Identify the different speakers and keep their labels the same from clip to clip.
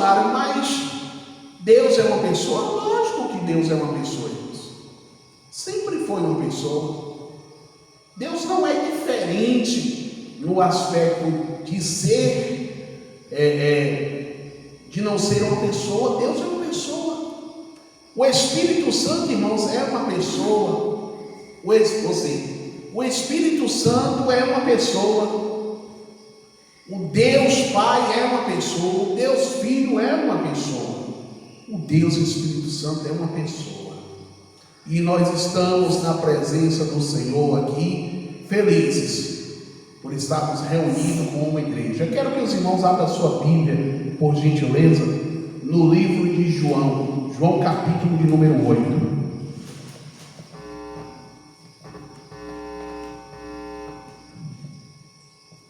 Speaker 1: cara, mas Deus é uma pessoa? Lógico que Deus é uma pessoa, irmãos. Sempre foi uma pessoa. Deus não é diferente no aspecto de ser, de não ser uma pessoa. Deus é uma pessoa. O Espírito Santo, irmãos, é uma pessoa. O Espírito Santo é uma pessoa. O Deus Pai é uma pessoa. O Deus Filho é uma pessoa. O Deus Espírito Santo é uma pessoa. E nós estamos na presença do Senhor aqui, felizes por estarmos reunidos como uma igreja. Eu quero que os irmãos abram a sua Bíblia, por gentileza, no livro de João, capítulo de número 8.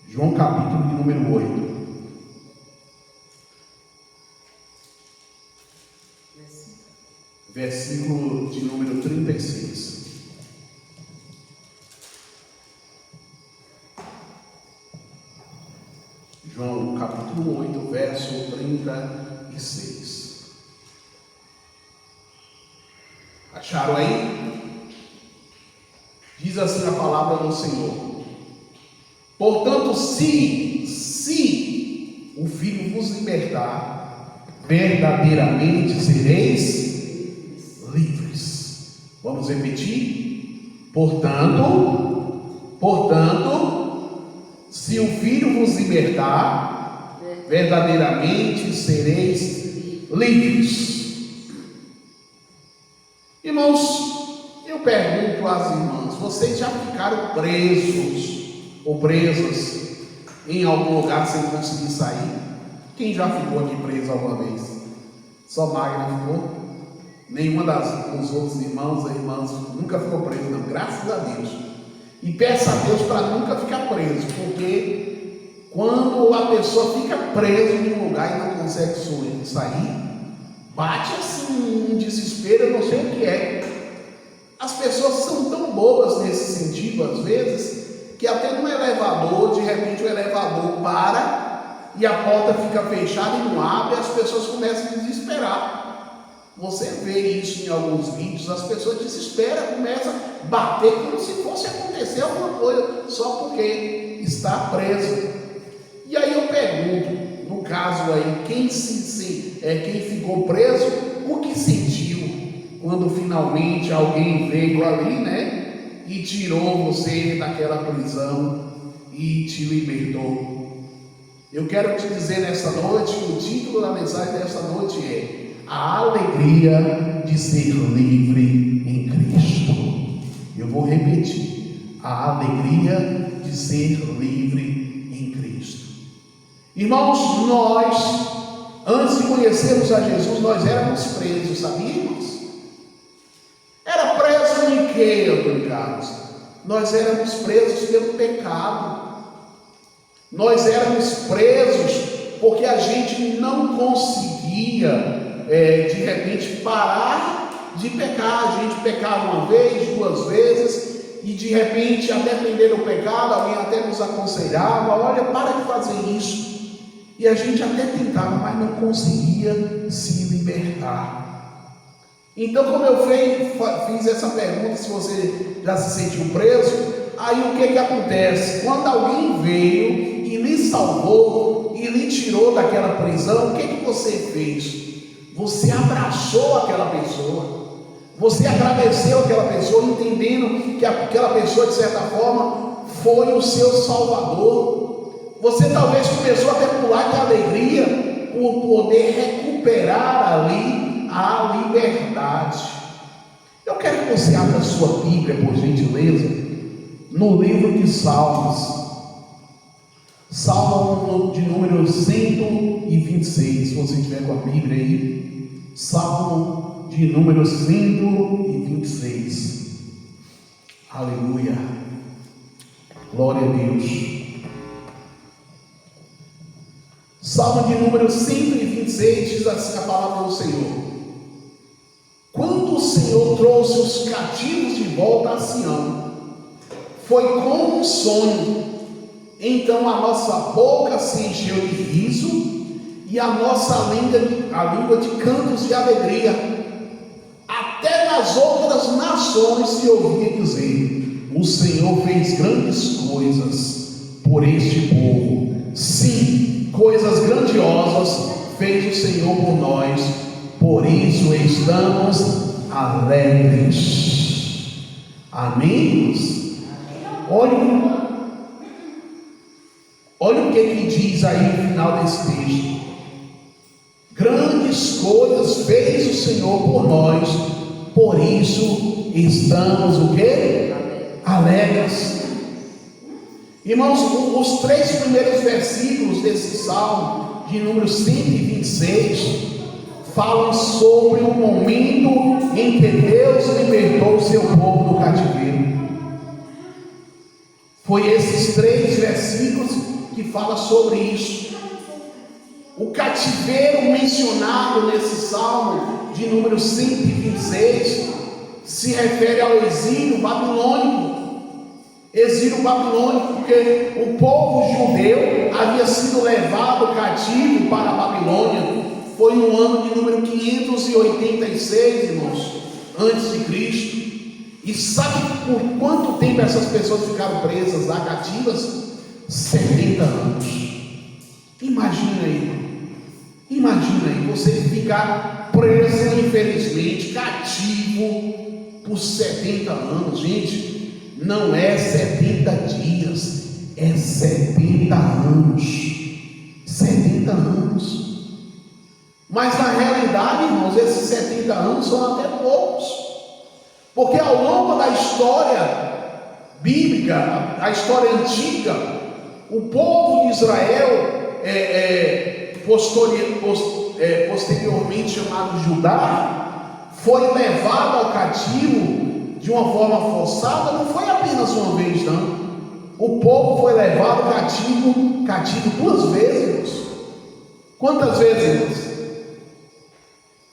Speaker 1: João capítulo de número 8. Versículo de número 36. João capítulo 8, verso 36. Acharam aí? Diz assim a palavra do Senhor: portanto, se o Filho vos libertar, verdadeiramente sereis livres. Vamos repetir? Portanto, se o Filho vos libertar, verdadeiramente sereis livres. Irmãos, eu pergunto às irmãs: vocês já ficaram presos ou presas em algum lugar sem conseguir sair? Quem já ficou aqui preso alguma vez? Só Magna ficou? Nenhuma dos outros irmãos e irmãs nunca ficou preso, não, graças a Deus. E peça a Deus para nunca ficar preso, porque quando a pessoa fica presa em um lugar e não consegue sair, bate assim um desespero, eu não sei o que é. As pessoas são tão bobas nesse sentido, às vezes, que até no elevador, de repente o elevador para e a porta fica fechada e não abre, e as pessoas começam a desesperar. Você vê isso em alguns vídeos, as pessoas desesperam, começam a bater como se fosse acontecer alguma coisa, só porque está preso. E aí eu pergunto, no caso aí, quem ficou preso, o que sentiu quando finalmente alguém veio ali, né, e tirou você daquela prisão e te libertou? Eu quero te dizer nessa noite, o título da mensagem dessa noite é: a alegria de ser livre em Cristo. Eu vou repetir: a alegria de ser livre em Cristo. Irmãos, nós, antes de conhecermos a Jesus, nós éramos presos, sabíamos? Era preso em quê, Antônio Carlos? Nós éramos presos pelo pecado. Nós éramos presos porque a gente não conseguia de repente parar de pecar. A gente pecava uma vez, duas vezes, e de repente, a depender do pecado, alguém até nos aconselhava: olha, para de fazer isso. E a gente até tentava, mas não conseguia se libertar. Então, como eu fiz essa pergunta, se você já se sentiu preso, aí o que acontece? Quando alguém veio e lhe salvou e lhe tirou daquela prisão, o que você fez? Você abraçou aquela pessoa, você agradeceu aquela pessoa, entendendo que aquela pessoa, de certa forma, foi o seu salvador. Você talvez começou até a pular de alegria por poder recuperar ali a liberdade. Eu quero que você abra a sua Bíblia, por gentileza, no livro de Salmos. Salmo de número 126, se você tiver com a Bíblia aí. Salmo de número 126. Aleluia. Glória a Deus. Salmo de número 126 diz assim a palavra do Senhor: quando o Senhor trouxe os cativos de volta a Sião, foi como um sonho. Então a nossa boca se encheu de riso e a nossa língua de cantos de alegria. Até nas outras nações se ouvia dizer: o Senhor fez grandes coisas por este povo. Sim, coisas grandiosas fez o Senhor por nós, por isso estamos alegres. Amém? Olha o que diz aí no final desse texto: grandes coisas fez o Senhor por nós, por isso estamos o quê? Alegres. Irmãos, os 3 primeiros versículos desse salmo de número 126 falam sobre o momento em que Deus libertou o seu povo do cativeiro. Foi esses 3 versículos que falam sobre isso. O cativeiro mencionado nesse salmo de número 126 se refere ao exílio babilônico. Exílio babilônico, porque o povo judeu havia sido levado cativo para a Babilônia. Foi no ano de número 586, irmãos, antes de Cristo. E sabe por quanto tempo essas pessoas ficaram presas lá, cativas? 70 anos. Imagina aí, você ficar preso, infelizmente, cativo por 70 anos, gente. Não é 70 dias, é 70 anos. 70 anos. Mas na realidade, irmãos, esses 70 anos são até poucos. Porque ao longo da história bíblica, a história antiga, o povo de Israel, posteriormente chamado Judá, foi levado ao cativo de uma forma forçada. Não foi apenas uma vez, não. O povo foi levado cativo 2 vezes, irmãos. Quantas vezes, irmãos?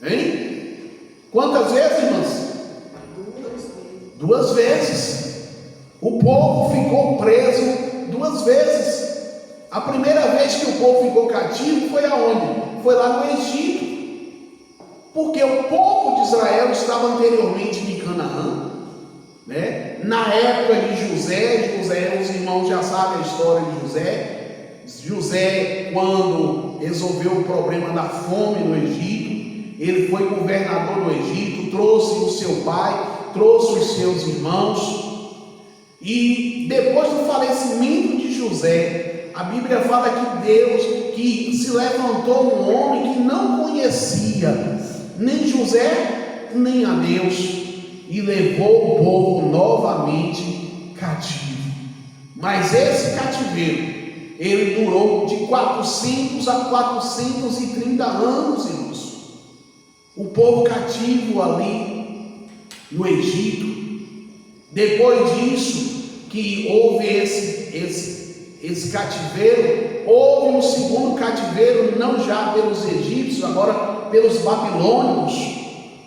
Speaker 1: Hein? Quantas vezes, irmãos? 2 vezes. O povo ficou preso 2 vezes. A primeira vez que o povo ficou cativo foi aonde? Foi lá no Egito. Porque o povo de Israel estava anteriormente em Canaã, né? Na época de José, os irmãos já sabem a história de José. José, quando resolveu o problema da fome no Egito, ele foi governador do Egito, trouxe o seu pai, trouxe os seus irmãos, e depois do falecimento de José, a Bíblia fala que se levantou um homem que não conhecia nem José, nem a Deus, e levou o povo novamente cativo. Mas esse cativeiro, ele durou de 400 a 430 anos, irmãos. O povo cativo ali no Egito. Depois disso, que houve esse cativeiro, houve um segundo cativeiro, não já pelos egípcios, agora pelos babilônicos.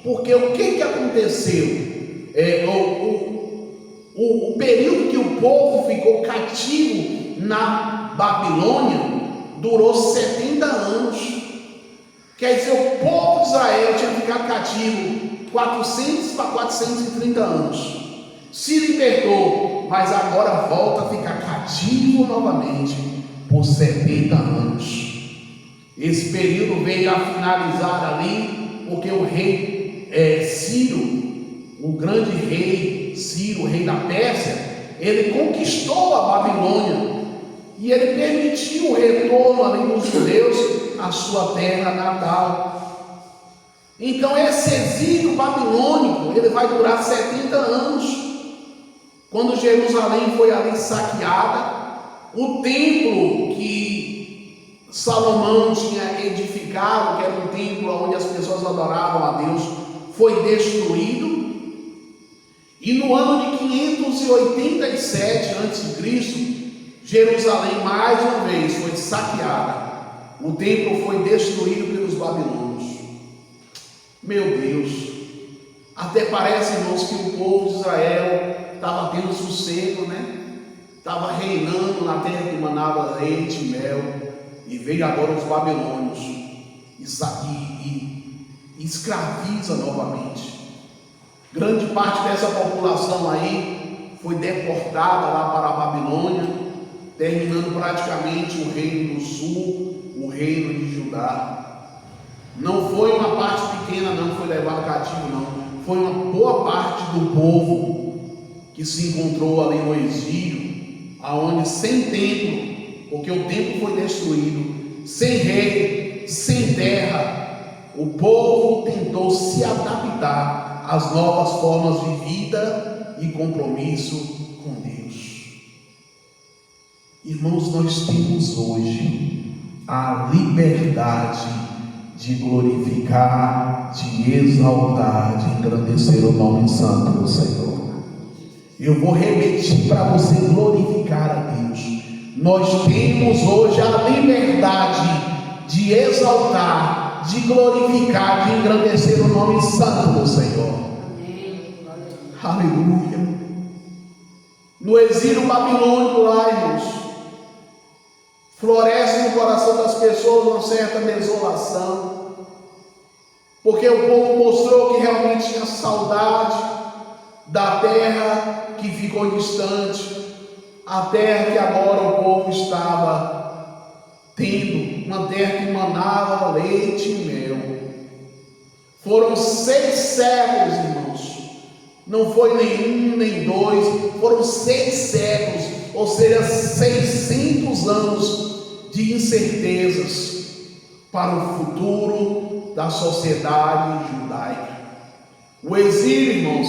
Speaker 1: Porque o que aconteceu? O período que o povo ficou cativo na Babilônia durou 70 anos. Quer dizer, o povo de Israel tinha ficado cativo 400 para 430 anos. Se libertou, mas agora volta a ficar cativo novamente por 70 anos. Esse período veio a finalizar ali, porque o rei Ciro, o grande rei Ciro, o rei da Pérsia, ele conquistou a Babilônia e ele permitiu o retorno ali dos judeus à sua terra natal. Então esse exílio babilônico, ele vai durar 70 anos. Quando Jerusalém foi ali saqueada, o templo que Salomão tinha edificado, que era um templo onde as pessoas adoravam a Deus, foi destruído. E no ano de 587 a.C., Jerusalém mais uma vez foi saqueada. O templo foi destruído pelos babilônios. Meu Deus, até parece, irmãos, que o povo de Israel estava tendo sossego, né? Estava reinando na terra que manava leite e mel. e veio agora os babilônios e escraviza novamente. Grande parte dessa população aí foi deportada lá para a Babilônia, terminando praticamente o reino do sul, o reino de Judá. Não foi uma parte pequena não que foi levado cativo, não. Foi uma boa parte do povo que se encontrou ali no exílio, aonde sem templo, porque o templo foi destruído, sem rei, sem terra, o povo tentou se adaptar às novas formas de vida e compromisso com Deus. Irmãos, nós temos hoje a liberdade de glorificar, de exaltar, de engrandecer o nome santo do Senhor. Eu vou repetir para você glorificar a Deus. Nós temos hoje a liberdade de exaltar, de glorificar, de engrandecer o nome santo do Senhor. Amém. Aleluia. No exílio babilônico lá, irmãos, floresce no coração das pessoas uma certa desolação, porque o povo mostrou que realmente tinha saudade da terra que ficou distante, a terra que agora o povo estava tendo, uma terra que manava leite e mel. Foram 6 séculos, irmãos, não foi nenhum nem 2, foram 6 séculos, ou seja, 600 anos de incertezas para o futuro da sociedade judaica. O exílio, irmãos,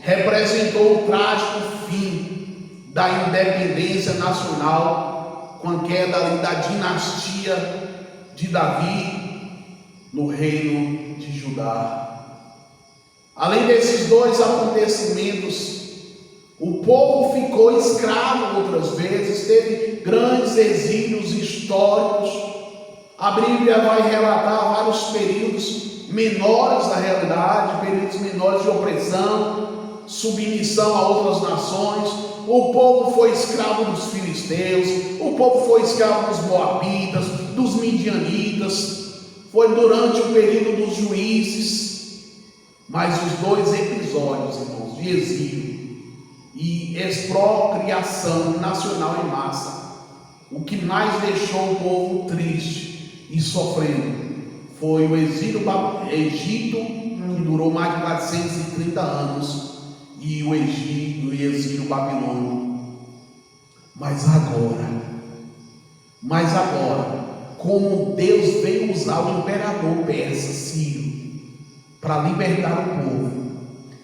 Speaker 1: representou o trágico fim da independência nacional com a queda da dinastia de Davi no reino de Judá. Além desses 2 acontecimentos, o povo ficou escravo outras vezes, teve grandes exílios históricos. A Bíblia vai relatar vários períodos menores da realidade, períodos menores de opressão, submissão a outras nações. O povo foi escravo dos filisteus, o povo foi escravo dos moabitas, dos midianitas. Foi durante o período dos juízes. Mas os 2 episódios, irmãos, de exílio e expropriação nacional em massa, o que mais deixou o povo triste e sofrendo foi o exílio Egito, que durou mais de 430 anos, e o exílio babilônico. Mas agora, como Deus veio usar o imperador persa Ciro para libertar o povo,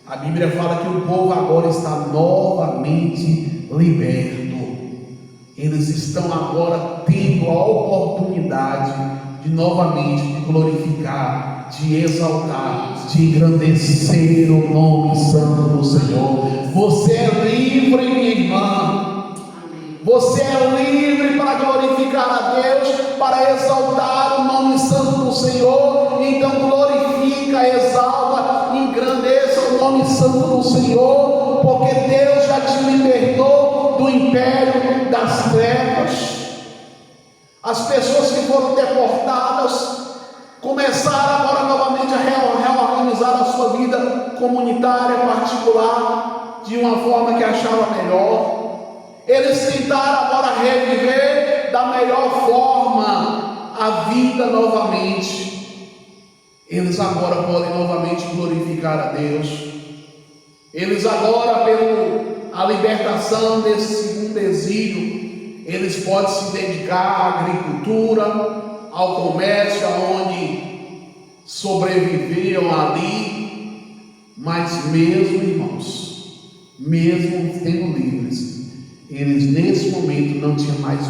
Speaker 1: a Bíblia fala que o povo agora está novamente liberto. Eles estão agora tendo a oportunidade de novamente de glorificar, de exaltar, de engrandecer o nome santo do Senhor. Você é livre, minha irmã. Você é livre para glorificar a Deus, para exaltar o nome santo do Senhor. Então glorifica, exalta, engrandeça o nome santo do Senhor, porque Deus já te libertou do império das trevas. As pessoas que foram deportadas começaram agora novamente a reorganizar a sua vida comunitária, particular, de uma forma que achava melhor. Eles tentaram agora reviver da melhor forma a vida novamente. Eles agora podem novamente glorificar a Deus. Eles agora, pela libertação desse segundo exílio, eles podem se dedicar à agricultura, ao comércio, aonde sobreviviam ali. Mas mesmo, irmãos, mesmo sendo livres, eles nesse momento não tinham mais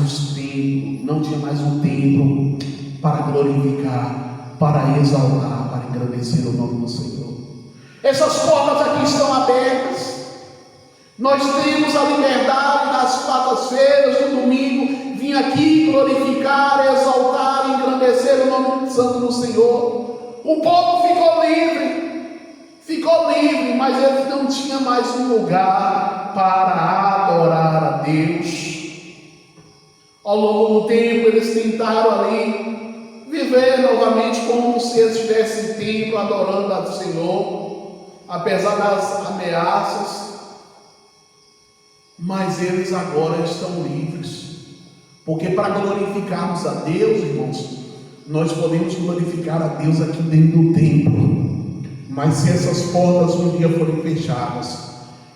Speaker 1: o tempo para glorificar, para exaltar, para engrandecer o nome do Senhor. Essas portas aqui estão abertas. Nós temos a liberdade nas quartas-feiras, no domingo, vir aqui glorificar, exaltar, engrandecer o nome santo do Senhor. O povo ficou livre, mas ele não tinha mais um lugar para adorar a Deus. Ao longo do tempo, eles tentaram ali viver novamente como se eles estivessem em templo, adorando ao Senhor, apesar das ameaças. Mas eles agora estão livres, porque para glorificarmos a Deus, irmãos, nós podemos glorificar a Deus aqui dentro do templo, mas se essas portas um dia forem fechadas,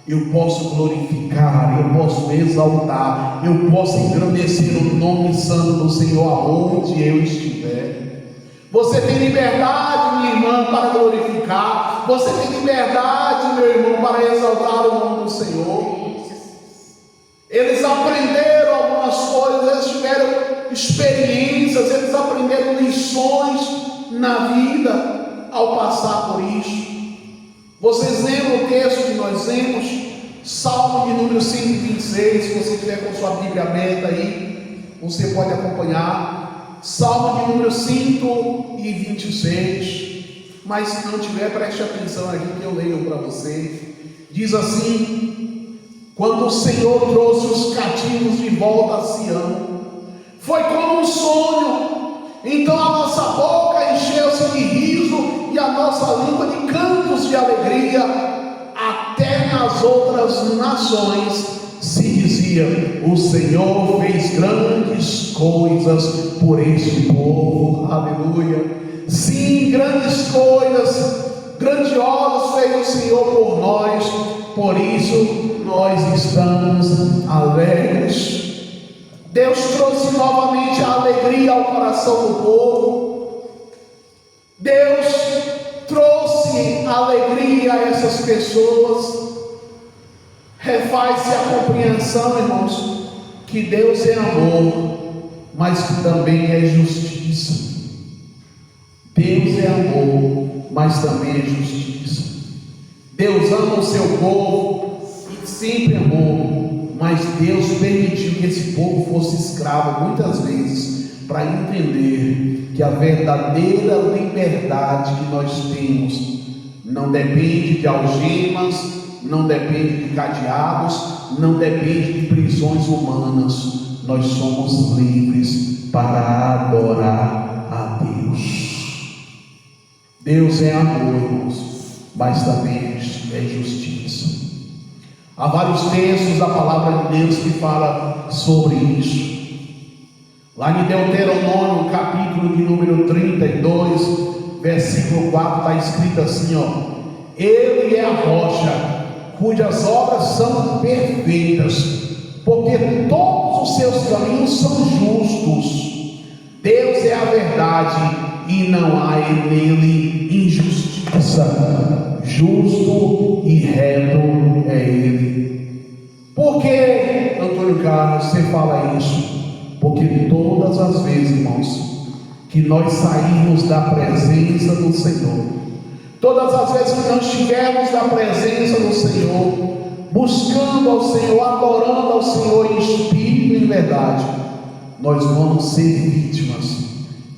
Speaker 1: eu posso glorificar, eu posso exaltar, eu posso engrandecer o nome santo do Senhor aonde eu estiver. Você tem liberdade, minha irmã, para glorificar. Você tem liberdade, meu irmão, para exaltar o nome do Senhor. Eles aprenderam algumas coisas, eles tiveram experiências, eles aprenderam lições na vida ao passar por isso. Vocês lembram o texto que nós lemos? Salmo de número 126, se você tiver com sua Bíblia aberta aí, você pode acompanhar. Salmo de número 126, mas se não tiver, preste atenção aqui que eu leio para você. Diz assim: quando o Senhor trouxe os cativos de volta a Sião, foi como um sonho. Então a nossa boca encheu-se de riso e a nossa língua de cantos de alegria. Até nas outras nações se dizia: o Senhor fez grandes coisas por este povo. Aleluia. Sim, grandes coisas, grandiosas fez o Senhor por nós. Por isso nós estamos alegres. Deus trouxe novamente a alegria ao coração do povo. Deus trouxe alegria a essas pessoas. Refaz-se a compreensão, irmãos, que Deus é amor, mas que também é justiça. Deus é amor, mas também é justiça. Deus ama o seu povo e sempre amou, mas Deus permitiu que esse povo fosse escravo muitas vezes para entender que a verdadeira liberdade que nós temos não depende de algemas, não depende de cadeados, não depende de prisões humanas. Nós somos livres para adorar a Deus. Deus é amor, irmãos, mas também é justiça. Há vários textos da palavra de Deus que fala sobre isso. Lá em Deuteronômio, capítulo de número 32, versículo 4, está escrito assim, Ele é a rocha, cujas obras são perfeitas, porque todos os seus caminhos são justos. Deus é a verdade e não há nele injustiça. Justo e reto é Ele. Por que, Antônio Carlos, você fala isso? Porque todas as vezes, irmãos, que nós saímos da presença do Senhor, todas as vezes que nós estivermos da presença do Senhor, buscando ao Senhor, adorando ao Senhor em espírito e em verdade, nós vamos ser vítimas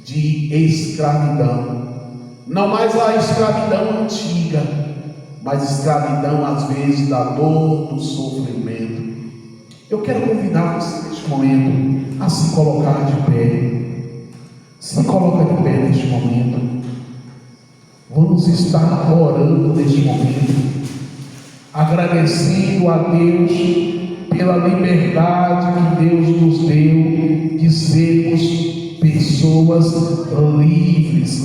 Speaker 1: de escravidão. Não mais a escravidão antiga, mas escravidão às vezes da dor, do sofrimento. Eu quero convidar você neste momento a se colocar de pé. Se coloca de pé neste momento. Vamos estar orando neste momento, agradecendo a Deus pela liberdade que Deus nos deu de sermos pessoas livres.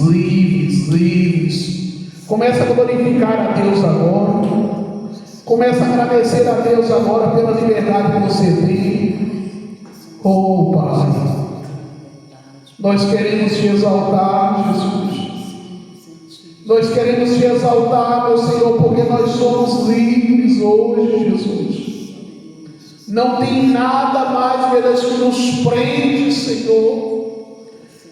Speaker 1: Começa a glorificar a Deus agora. Começa a agradecer a Deus agora pela liberdade que você tem. Oh Pai, nós queremos te exaltar, Jesus. Nós queremos te exaltar, meu Senhor, porque nós somos livres hoje, Jesus. Não tem nada mais, meu Deus, que nos prende, Senhor.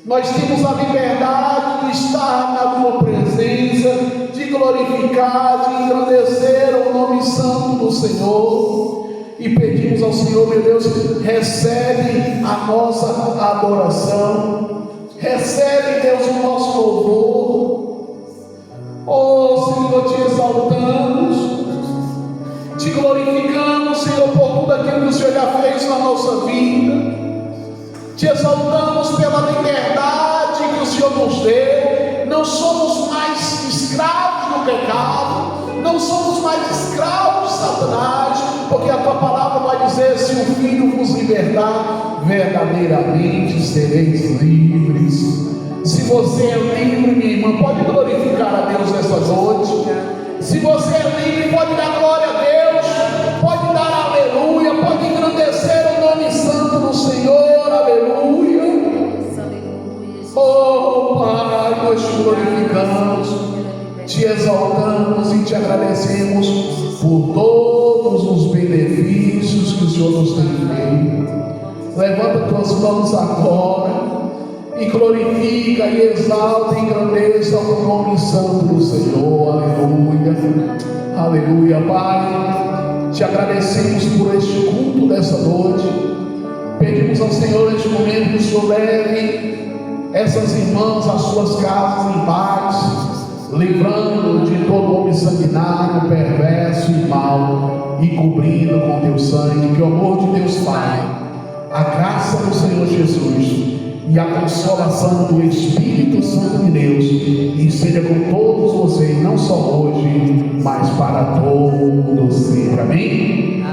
Speaker 1: Nós temos a liberdade de estar na tua presença, de glorificar, de engrandecer o nome santo do Senhor. E pedimos ao Senhor, meu Deus, recebe a nossa adoração, recebe, Deus, o nosso louvor. Oh Senhor, te exaltamos, te glorificamos, Senhor, por tudo aquilo que o Senhor já fez na nossa vida. Te exaltamos pela liberdade que o Senhor nos deu. Não somos mais escravos do pecado, não somos mais escravos de Satanás, porque a tua palavra vai dizer: se o Filho vos libertar, verdadeiramente sereis livres. Se você é livre, minha irmã, pode glorificar a Deus nessa noite. Se você é livre, pode dar glória a Deus, pode dar aleluia, pode engrandecer o nome santo do Senhor, aleluia. Oh Pai, nós te glorificamos, te exaltamos e te agradecemos por todos os benefícios que o Senhor nos tem feito. Levanta tuas mãos agora e glorifica e exalta e engrandeça o nome santo do Senhor, aleluia, aleluia. Pai, te agradecemos por este culto dessa noite. Pedimos ao Senhor neste momento que o Senhor leve essas irmãs às suas casas em paz, livrando de todo homem sanguinário, perverso e mau, e cobrindo com teu sangue. Que o amor de Deus Pai, a graça do Senhor Jesus e a consolação do Espírito Santo de Deus esteja com todos vocês, não só hoje, mas para todos sempre. Amém?